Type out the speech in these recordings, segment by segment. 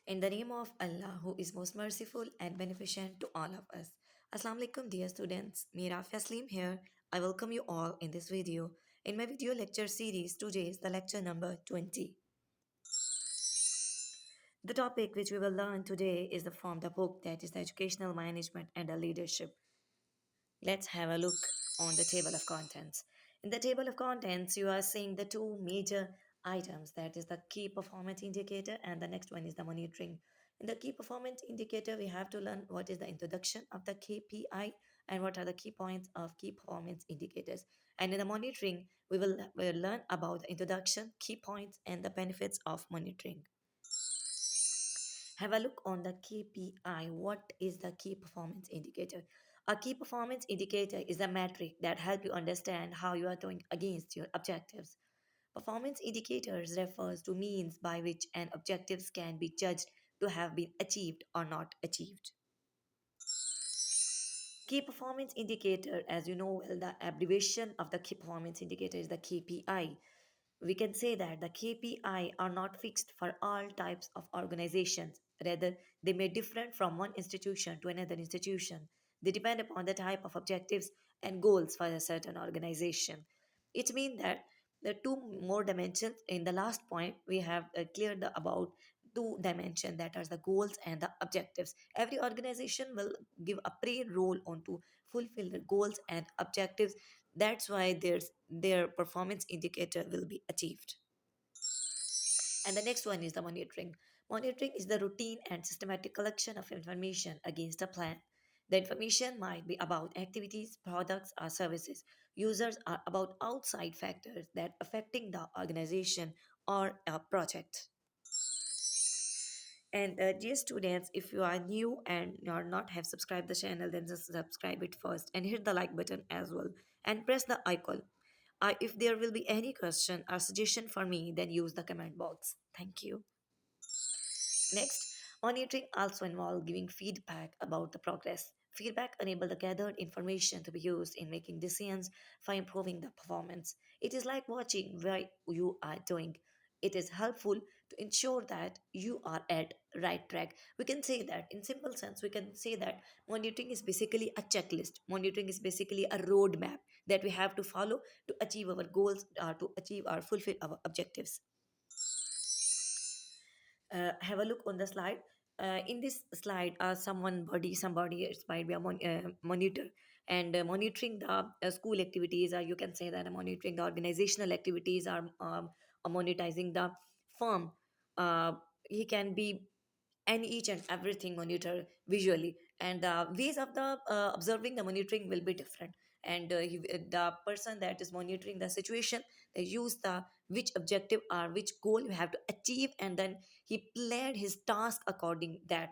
In the name of Allah, who is most merciful and beneficent to all of us. Assalamu alaikum, dear students. Mira Faslim here. I welcome you all in this video. In my video lecture series, today is the lecture number 20. The topic which we will learn today is the from the book that is the educational management and the leadership. Let's have a look on the table of contents. In the table of contents, you are seeing the two major items that is the key performance indicator and the next one is the monitoring. In the key performance indicator, we have to learn what is the introduction of the KPI and what are the key points of key performance indicators. And in the monitoring, we will learn about the introduction, key points, and the benefits of monitoring. Have a look on the KPI. What is the key performance indicator? A key performance indicator is a metric that help you understand how you are doing against your objectives. Performance indicators refers to means by which an objectives can be judged to have been achieved or not achieved. Key performance indicator, as you know well, the abbreviation of the key performance indicator is the KPI. We can say that the KPI are not fixed for all types of organizations. Rather, they may differ from one institution to another institution. They depend upon the type of objectives and goals for a certain organization. It means that the two more dimensions in the last point we have cleared about two dimensions that are the goals and the objectives. Every organization will give a pre role on to fulfill the goals and objectives. That's why their performance indicator will be achieved. And the next one is the monitoring. Monitoring is the routine and systematic collection of information against a plan. The information might be about activities, products, or services. Users are about outside factors that affecting the organization or a project. And dear students, if you are new and you are not have subscribed the channel, then just subscribe it first and hit the like button as well and press the icon. If there will be any question or suggestion for me, then use the comment box. Thank you. Next, monitoring also involves giving feedback about the progress. Feedback enables the gathered information to be used in making decisions for improving the performance. It is like watching what you are doing. It is helpful to ensure that you are at right track. We can say that in simple sense, we can say that monitoring is basically a checklist. Monitoring is basically a roadmap that we have to follow to achieve our goals or to achieve or fulfill our objectives. Have a look on the slide. In this slide, somebody, it might be a monitor, and monitoring the school activities, or you can say that monitoring the organizational activities, or monetizing the firm. He can be and each and everything monitor visually, and the ways of the observing the monitoring will be different. And the person that is monitoring the situation, they use the which objective or which goal you have to achieve, and then he planned his task according that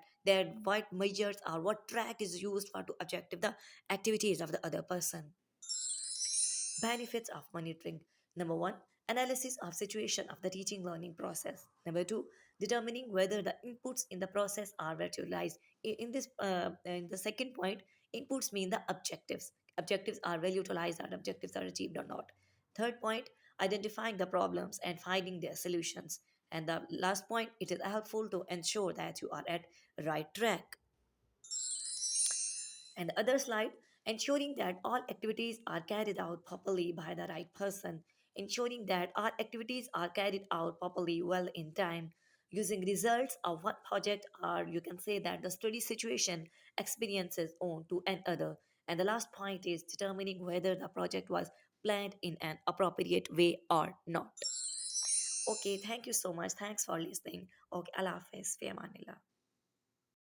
what measures or what track is used for to objective the activities of the other person. Benefits of monitoring. Number one, analysis of situation of the teaching learning process. Number two, determining whether the inputs in the process are utilized. In the second point, inputs mean the objectives. Objectives are well utilized or objectives are achieved or not. Third point, identifying the problems and finding their solutions. And the last point, it is helpful to ensure that you are at right track. And the other slide, ensuring that all activities are carried out properly by the right person, ensuring that all activities are carried out properly well in time, using results of one project, or you can say that the study situation experiences on to another. And the last point is determining whether the project was planned in an appropriate way or not. Okay, thank you so much. Thanks for listening. Okay, Allah Hafiz. Fi amanillah.